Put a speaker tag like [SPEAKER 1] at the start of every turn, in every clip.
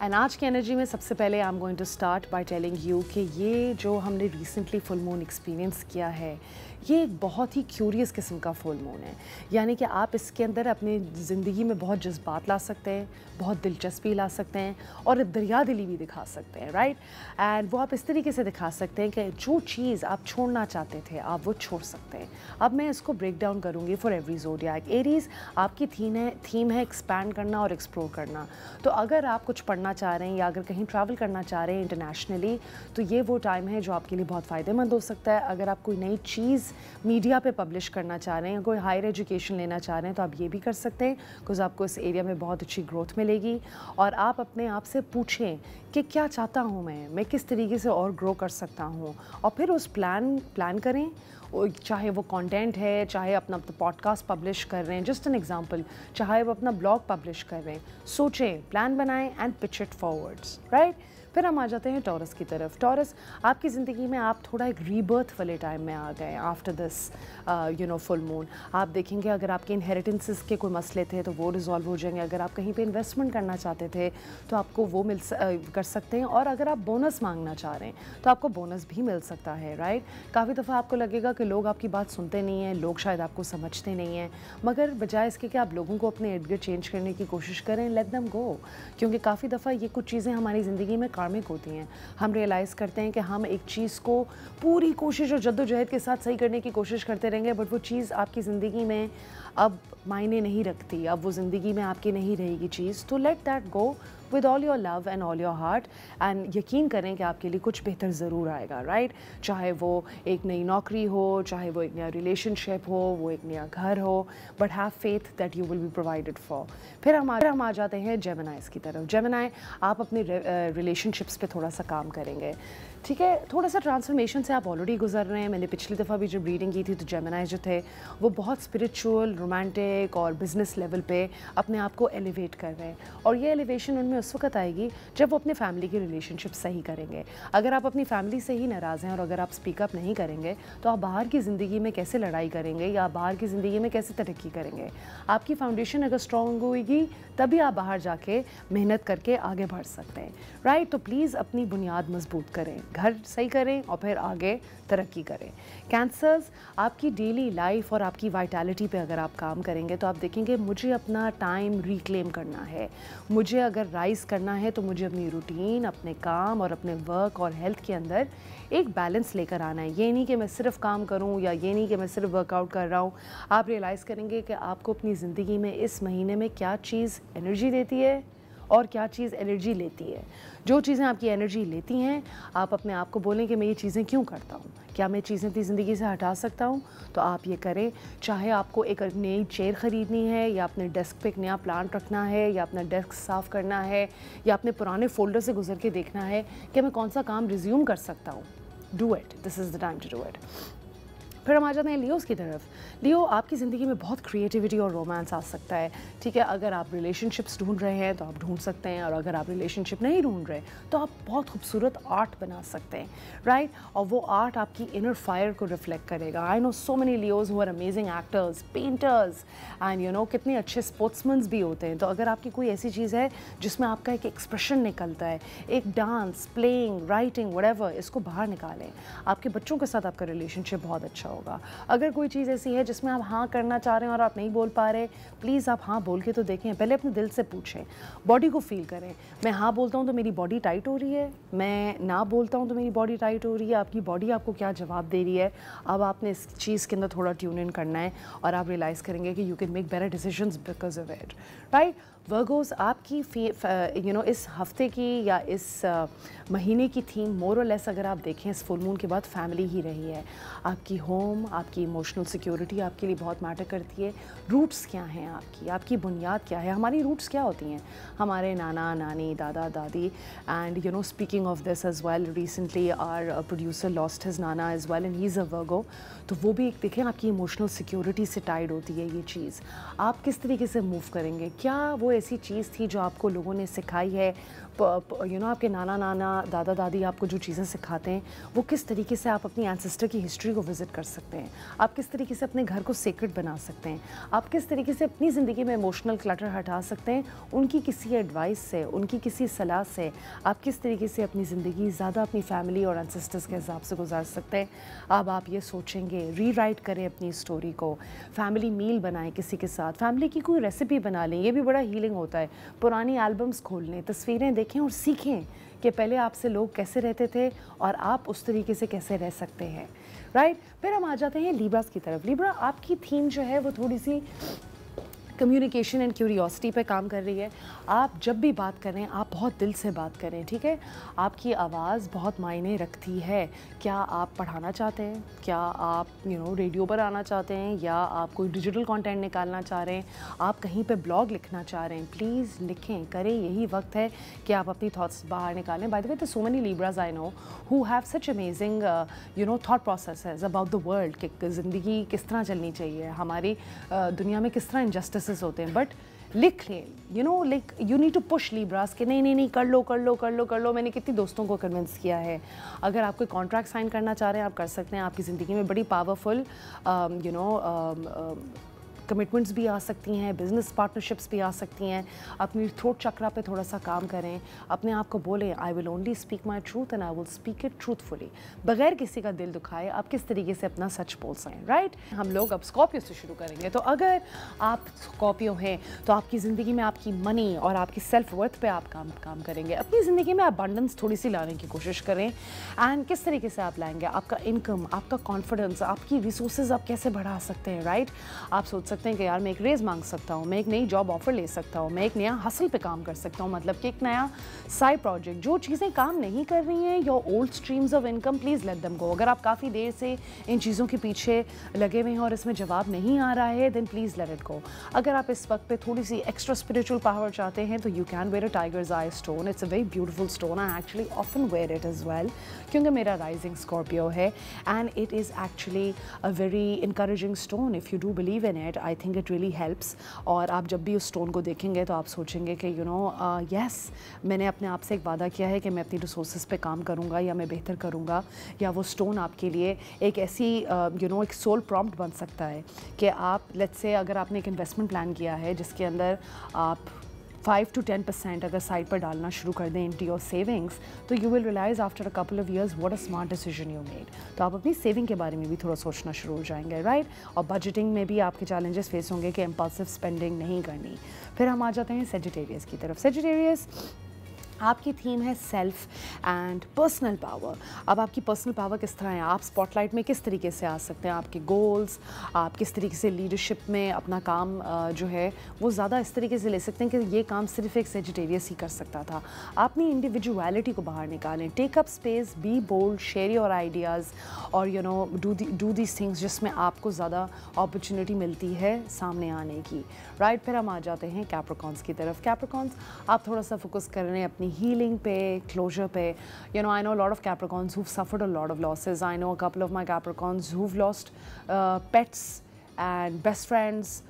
[SPEAKER 1] And आज की energy में सबसे पहले I am going to start by telling you कि ये जो हमने रिसेंटली फुल मून एक्सपीरियंस किया है, ये एक बहुत ही क्यूरियस किस्म का फुल मून है। यानी कि आप इसके अंदर अपनी ज़िंदगी में बहुत जज्बात ला सकते हैं, बहुत दिलचस्पी ला सकते हैं और दरिया दिली भी दिखा सकते हैं, राइट। एंड वो आप इस तरीके से दिखा सकते हैं कि जो चीज़ आप छोड़ना चाहते थे आप वो छोड़ सकते हैं। अब मैं इसको ब्रेक डाउन करूँगी फॉर एवरी ज़ोडिएक। एरीज़ आपकी थीम है एक्सपैंड करना और एक्सप्लोर करना। तो अगर आप कुछ पढ़ना चाह रहे हैं या अगर कहीं ट्रैवल करना चाह रहे हैं इंटरनेशनली, तो ये वो टाइम है जो आपके लिए बहुत फ़ायदेमंद हो सकता है। अगर आप कोई नई चीज़ मीडिया पे पब्लिश करना चाह रहे हैं, कोई हायर एजुकेशन लेना चाह रहे हैं, तो आप ये भी कर सकते हैं, बिकॉज आपको इस एरिया में बहुत अच्छी ग्रोथ मिलेगी। और आप अपने आप से पूछें कि क्या चाहता हूँ मैं किस तरीके से और ग्रो कर सकता हूँ, और फिर उस प्लान करें। चाहे वो कंटेंट है, चाहे अपना पॉडकास्ट पब्लिश कर रहे हैं, जस्ट एन एग्जांपल, चाहे वो अपना ब्लॉग पब्लिश कर रहे हैं, सोचें, प्लान बनाएं and pitch it forwards, right. फिर हम आ जाते हैं टॉरस की तरफ। टॉरस, आपकी ज़िंदगी में आप थोड़ा एक रीबर्थ वाले टाइम में आ गए आफ्टर दिस फुल मून। आप देखेंगे अगर आपके इनहेरिटेंसेस के कोई मसले थे तो वो रिजॉल्व हो जाएंगे। अगर आप कहीं पे इन्वेस्टमेंट करना चाहते थे तो आपको वो कर सकते हैं। और अगर आप बोनस मांगना चाह रहे हैं तो आपको बोनस भी मिल सकता है, राइट। काफ़ी दफ़ा आपको लगेगा कि लोग आपकी बात सुनते नहीं हैं, लोग शायद आपको समझते नहीं हैं, मगर बजाय इसके कि आप लोगों को अपने इर्द गिर्द चेंज करने की कोशिश करें, लेट देम गो। क्योंकि काफ़ी दफ़ा ये कुछ चीज़ें हमारी ज़िंदगी में कार्मिक होती हैं। हम रियलाइज़ करते हैं कि हम एक चीज़ को पूरी कोशिश और जद्दोजहद के साथ सही करने की कोशिश करते रहेंगे, बट वो चीज़ आपकी ज़िंदगी में अब मायने नहीं रखती, अब वो ज़िंदगी में आपकी नहीं रहेगी चीज़। तो let that go with all your love and all your heart, and यकीन करें कि आपके लिए कुछ बेहतर ज़रूर आएगा, राइट। चाहे वो एक नई नौकरी हो, चाहे वो एक नया रिलेशनशिप हो, वो एक नया घर हो, but have faith that you will be provided for. फिर हम आ जाते हैं जेमिनाइज़ की तरफ। जेमिनाई, आप अपने रिलेशनशिप्स पे थोड़ा सा काम करेंगे, ठीक है। थोड़ा सा ट्रांसफॉर्मेशन से आप ऑलरेडी गुजर रहे हैं। मैंने पिछली दफ़ा भी जब रीडिंग की थी तो जेमिनाई जो थे वो बहुत स्पिरिचुअल, रोमांटिक और बिजनेस लेवल पे अपने आप को एलिवेट कर रहे हैं, और ये एलिवेशन उनमें उस वक्त आएगी जब वो अपने फैमिली की रिलेशनशिप सही करेंगे। अगर आप अपनी फैमिली से ही नाराज़ हैं और अगर आप स्पीकअप नहीं करेंगे तो आप बाहर की ज़िंदगी में कैसे लड़ाई करेंगे या बाहर की ज़िंदगी में कैसे तरक्की करेंगे। आपकी फाउंडेशन अगर स्ट्रॉन्ग होगी तभी आप बाहर जाके मेहनत करके आगे बढ़ सकते हैं, राइट। तो प्लीज़ अपनी बुनियाद मजबूत करें, घर सही करें और फिर आगे तरक्की करें। कैंसर्स, आपकी डेली लाइफ और आपकी वाइटैलिटी पे अगर आप काम करेंगे तो आप देखेंगे मुझे अपना टाइम रिक्लेम करना है। मुझे अगर राइज करना है तो मुझे अपनी रूटीन, अपने काम और अपने वर्क और हेल्थ के अंदर एक बैलेंस लेकर आना है। ये नहीं कि मैं सिर्फ काम करूं या ये नहीं कि मैं सिर्फ वर्कआउट कर रहा हूं। आप रियलाइज़ करेंगे कि आपको अपनी ज़िंदगी में इस महीने में क्या चीज़ एनर्जी देती है और क्या चीज़ एनर्जी लेती है। जो चीज़ें आपकी एनर्जी लेती हैं, आप अपने आप को बोलें कि मैं ये चीज़ें क्यों करता हूँ, क्या मैं चीज़ें अपनी ज़िंदगी से हटा सकता हूँ, तो आप ये करें। चाहे आपको एक नई चेयर ख़रीदनी है या अपने डेस्क पे एक नया प्लांट रखना है या अपना डेस्क साफ़ करना है या अपने पुराने फोल्डर से गुजर के देखना है कि मैं कौन सा काम रिज्यूम कर सकता हूँ, do it, this is the time to do it. फिर हम आ जाते हैं लियोज़ की तरफ। लियो, आपकी ज़िंदगी में बहुत क्रिएटिविटी और रोमांस आ सकता है, ठीक है। अगर आप रिलेशनशिप्स ढूंढ रहे हैं तो आप ढूंढ सकते हैं, और अगर आप रिलेशनशिप नहीं ढूंढ रहे तो आप बहुत खूबसूरत आर्ट बना सकते हैं, राइट। और वो आर्ट आपकी इनर फायर को रिफ्लेक्ट करेगा। I know so many Leos who are amazing actors, painters and you know कितने अच्छे स्पोर्ट्समैन भी होते हैं। तो अगर आपकी कोई ऐसी चीज़ है जिसमें आपका एक एक्सप्रेशन निकलता है, एक डांस, प्लेइंग, राइटिंग, व्हाटएवर, इसको बाहर निकालें। आपके बच्चों के साथ आपका रिलेशनशिप बहुत अच्छा होगा। अगर कोई चीज़ ऐसी है जिसमें आप हाँ करना चाह रहे हैं और आप नहीं बोल पा रहे, प्लीज़ आप हाँ बोल के तो देखें। पहले अपने दिल से पूछें, बॉडी को फील करें। मैं हाँ बोलता हूँ तो मेरी बॉडी टाइट हो रही है, मैं ना बोलता हूँ तो मेरी बॉडी टाइट हो रही है। आपकी बॉडी आपको क्या जवाब दे रही है, अब आपने इस चीज़ के अंदर थोड़ा ट्यून इन करना है और आप रियलाइज़ करेंगे कि you can make better decisions because of it, right. Virgo's, आपकी इस हफ्ते की या इस महीने की थीम मोर और लेस अगर आप देखें इस फुल मून के बाद फैमिली ही रही है। आपकी होम, आपकी इमोशनल सिक्योरिटी आपके लिए बहुत मैटर करती है। रूट्स क्या हैं आपकी बुनियाद क्या है। हमारी रूट्स क्या होती हैं, हमारे नाना नानी, दादा दादी। And speaking of this as well, recently our producer lost his nana as well and he is a Virgo. तो वो भी एक देखें आपकी इमोशनल सिक्योरिटी से टाइड होती है ये चीज़। आप किस तरीके से मूव करेंगे, क्या वो ऐसी चीज़ थी जो आपको लोगों ने सिखाई है, आपके नाना नाना दादा दादी आपको जो चीज़ें सिखाते हैं, वो किस तरीके से आप अपनी एंसेस्टर की हिस्ट्री को विज़िट कर सकते हैं, आप किस तरीके से अपने घर को सेक्रेड बना सकते हैं, आप किस तरीके से अपनी ज़िंदगी में इमोशनल क्लटर हटा सकते हैं, उनकी किसी एडवाइस से, उनकी किसी सलाह से आप किस तरीके से अपनी ज़िंदगी ज़्यादा अपनी फैमिली और एंसेस्टर्स के हिसाब से गुजार सकते हैं। अब आप ये सोचेंगे, रीराइट करें अपनी स्टोरी को, फैमिली मील बनाएं किसी के साथ, फैमिली की कोई रेसिपी बना लें, ये भी बड़ा हीलिंग होता है। पुरानी एल्बम्स खोल लें, तस्वीरें देखें और सीखें कि पहले आपसे लोग कैसे रहते थे और आप उस तरीके से कैसे रह सकते हैं, राइट। फिर हम आ जाते हैं लिब्रास की तरफ। लिब्रा, आपकी थीम जो है वो थोड़ी सी कम्युनिकेशन एंड क्यूरियोसिटी पे काम कर रही है। आप जब भी बात करें आप बहुत दिल से बात करें, ठीक है। आपकी आवाज़ बहुत मायने रखती है। क्या आप पढ़ाना चाहते हैं, क्या आप रेडियो पर आना चाहते हैं, या आप कोई डिजिटल कंटेंट निकालना चाह रहे हैं, आप कहीं पे ब्लॉग लिखना चाह रहे हैं, प्लीज़ लिखें, करें। यही वक्त है कि आप अपनी थॉट्स बाहर निकालें। बाय द वे, तो so many Libras I know who have such amazing thought processes about the world कि ज़िंदगी किस तरह चलनी चाहिए, हमारी दुनिया में किस तरह इनजस्टिस होते हैं। बट लिख लें, like you need to push Libras कि नहीं नहीं नहीं, कर लो कर लो कर लो कर लो। मैंने कितनी दोस्तों को कन्विंस किया है। अगर आप कोई कॉन्ट्रैक्ट साइन करना चाह रहे हैं, आप कर सकते हैं। आपकी ज़िंदगी में बड़ी पावरफुल कमिटमेंट्स भी आ सकती हैं, बिजनेस पार्टनरशिप्स भी आ सकती हैं। अपनी थ्रोट चक्रा पे थोड़ा सा काम करें, अपने आप को बोलें I will only speak my truth and I will speak it truthfully, बगैर किसी का दिल दुखाए आप किस तरीके से अपना सच बोल सकें, राइट। हम लोग अब स्कॉर्पियो से शुरू करेंगे। तो अगर आप स्कॉर्पियो हैं तो आपकी ज़िंदगी में आपकी मनी और आपकी सेल्फ वर्थ पे आप काम करेंगे। अपनी ज़िंदगी में अबंडेंस थोड़ी सी लाने की कोशिश करें। एंड किस तरीके से आप लाएंगे, आपका इनकम, आपका कॉन्फिडेंस, आपकी रिसोर्सेज आप कैसे बढ़ा सकते हैं, राइट। आप सोच सकते हैं कि यार मैं एक रेज मांग सकता हूँ, मैं एक नई जॉब ऑफर ले सकता हूँ, मैं एक नया हसल पे काम कर सकता हूँ, मतलब कि एक नया साइड प्रोजेक्ट। जो चीज़ें काम नहीं कर रही हैं, your old streams of income, please let them गो। अगर आप काफ़ी देर से इन चीज़ों के पीछे लगे हुए हैं और इसमें जवाब नहीं आ रहा है, then please let it go. अगर आप इस वक्त पे थोड़ी सी एक्स्ट्रा स्पिरिचुअल पावर चाहते हैं तो you can wear a tiger's eye stone. It's a very beautiful stone, I actually often wear it as well, क्योंकि मेरा राइजिंग स्कॉर्पियो है। And it is actually a very encouraging stone. If you do believe in it, I think it really helps. और आप जब भी उस stone को देखेंगे तो आप सोचेंगे कि यस, मैंने अपने आप से एक वादा किया है कि मैं अपनी रिसोर्सेज पे काम करूँगा या मैं बेहतर करूँगा। या वो स्टोन आपके लिए एक ऐसी एक सोल प्रॉम्प्ट बन सकता है कि आप लेट्स से अगर आपने एक इन्वेस्टमेंट प्लान किया है जिसके अंदर आप 5 to 10% अगर साइड पर डालना शुरू कर दें इनटू योर सेविंग्स, तो you will realise after a couple of years what a smart decision you made. तो आप अपनी सेविंग के बारे में भी थोड़ा सोचना शुरू हो जाएंगे, राइट। और बजटिंग में भी आपके चैलेंजेस फेस होंगे कि इम्पल्सिव स्पेंडिंग नहीं करनी। फिर हम आ जाते हैं सेजिटेरियस की तरफ। सेजिटेरियस, आपकी थीम है सेल्फ एंड पर्सनल पावर। अब आपकी पर्सनल पावर किस तरह है, आप स्पॉटलाइट में किस तरीके से आ सकते हैं, आपके गोल्स, आप किस तरीके से लीडरशिप में अपना काम जो है वो ज़्यादा इस तरीके से ले सकते हैं कि ये काम सिर्फ एक सेजिटेरियस ही कर सकता था। अपनी इंडिविजुअलिटी को बाहर निकालें, take up space, be bold, share your ideas और डू दीज थिंग्स जिसमें आपको ज़्यादा अपॉर्चुनिटी मिलती है सामने आने की, राइट। फिर हम आ जाते हैं कैप्रिकॉर्न्स की तरफ। कैप्रिकॉर्न्स, आप थोड़ा सा फोकस कर रहे हैं अपनी healing पे, closure पे। I know a lot of Capricorns who've suffered a lot of losses. I know a couple of my Capricorns who've lost pets and best friends.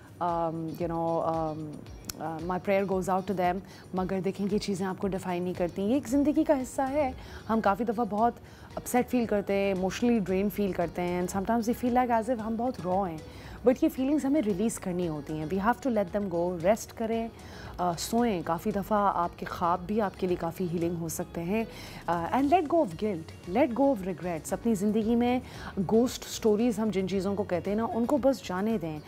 [SPEAKER 1] My prayer goes out to them. मगर देखें कि चीज़ें आपको define नहीं करती, ये एक ज़िंदगी का हिस्सा है। हम काफ़ी दफ़ा बहुत अपसेट फील करते हैं, इमोशनली ड्रेन फील करते हैं, and sometimes we feel like as if हम बहुत रॉ हैं। बट ये फीलिंग्स हमें रिलीज़ करनी होती हैं। We have to let them go. Rest करें, सोएं। काफ़ी दफ़ा आपके ख्वाब भी आपके लिए काफ़ी हीलिंग हो सकते हैं। And let go of guilt, let go of regrets. अपनी ज़िंदगी में गोस्ट स्टोरीज़ हम जिन चीज़ों को कहते हैं ना, उनको बस जाने दें।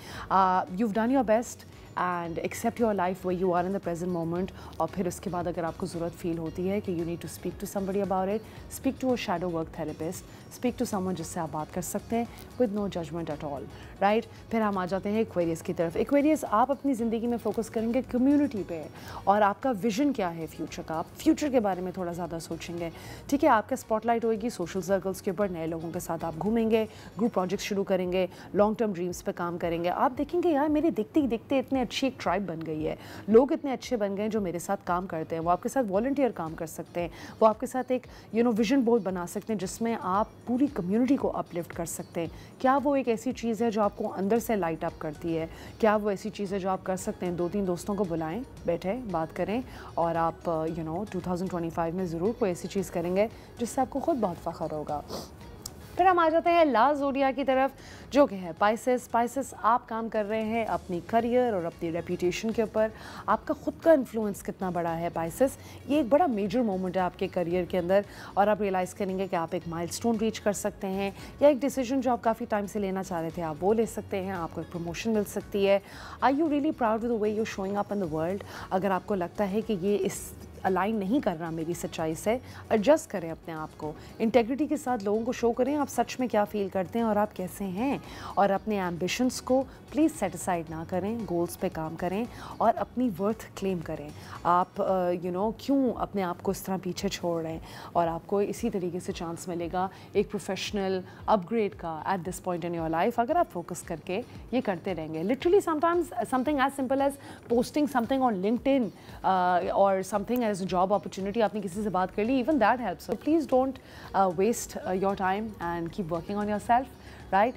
[SPEAKER 1] you've done your best and accept your life where you are in the present moment. और फिर उसके बाद अगर आपको ज़रूरत फील होती है कि you need to speak to somebody about it, speak to a shadow work therapist, speak to someone जिससे आप बात कर सकते हैं with no judgment at all, right? फिर हम आ जाते हैं एक्वेरियस की तरफ। एक्वेरियस, आप अपनी ज़िंदगी में फोकस करेंगे कम्युनिटी पे और आपका विजन क्या है फ्यूचर का। आप फ्यूचर के बारे में थोड़ा ज़्यादा सोचेंगे, ठीक है। आपका स्पॉटलाइट होएगी सोशल सर्कल्स के ऊपर, नए लोगों के साथ आप घूमेंगे, ग्रुप प्रोजेक्ट्स शुरू करेंगे, लॉन्ग टर्म ड्रीम्स पे काम करेंगे। आप देखेंगे यार मेरे देखते ही देखते इतने अच्छी एक ट्राइब बन गई है, लोग इतने अच्छे बन गए हैं जो मेरे साथ काम करते हैं, वो आपके साथ वॉलंटियर काम कर सकते हैं, वो आपके साथ एक विजन बोर्ड बना सकते हैं जिसमें आप पूरी कम्युनिटी को अपलिफ्ट कर सकते हैं। क्या वो एक ऐसी चीज़ है जो आपको अंदर से लाइट अप करती है? क्या वो ऐसी चीज़ है जो आप कर सकते हैं? 2-3 दोस्तों को बुलाएं, बैठे बात करें और आप 2025 में ज़रूर कोई ऐसी चीज़ करेंगे जिससे आपको खुद बहुत फ़ख्र होगा। फिर हम आ जाते हैं लास्ट ज़ोडिया की तरफ, जो कि है पाइसेस। पाइसेस, आप काम कर रहे हैं अपनी करियर और अपनी रेपुटेशन के ऊपर। आपका खुद का इन्फ्लुएंस कितना बड़ा है पाइसेस? ये एक बड़ा मेजर मोमेंट है आपके करियर के अंदर और आप रियलाइज़ करेंगे कि आप एक माइलस्टोन रीच कर सकते हैं या एक डिसीजन जो आप काफ़ी टाइम से लेना चाह रहे थे आप वो ले सकते हैं, आपको एक प्रमोशन मिल सकती है। Are you really proud with the way you showing up in the world? अगर आपको लगता है कि ये इस अलाइन नहीं कर रहा मेरी सच्चाई से, एडजस्ट करें अपने आप को, इंटेग्रिटी के साथ लोगों को शो करें आप सच में क्या फील करते हैं और आप कैसे हैं, और अपने एम्बिशंस को प्लीज़ सेट असाइड ना करें, गोल्स पे काम करें और अपनी वर्थ क्लेम करें। आप क्यों अपने आप को इस तरह पीछे छोड़ रहे हैं, और आपको इसी तरीके से चांस मिलेगा एक प्रोफेशनल अपग्रेड का at this point in your life अगर आप फोकस करके ये करते रहेंगे। Literally sometimes something as simple as posting something on LinkedIn और something as a job opportunity, आपने किसी से बात कर ली, even that helps. So please don't waste your time and keep working on yourself, right?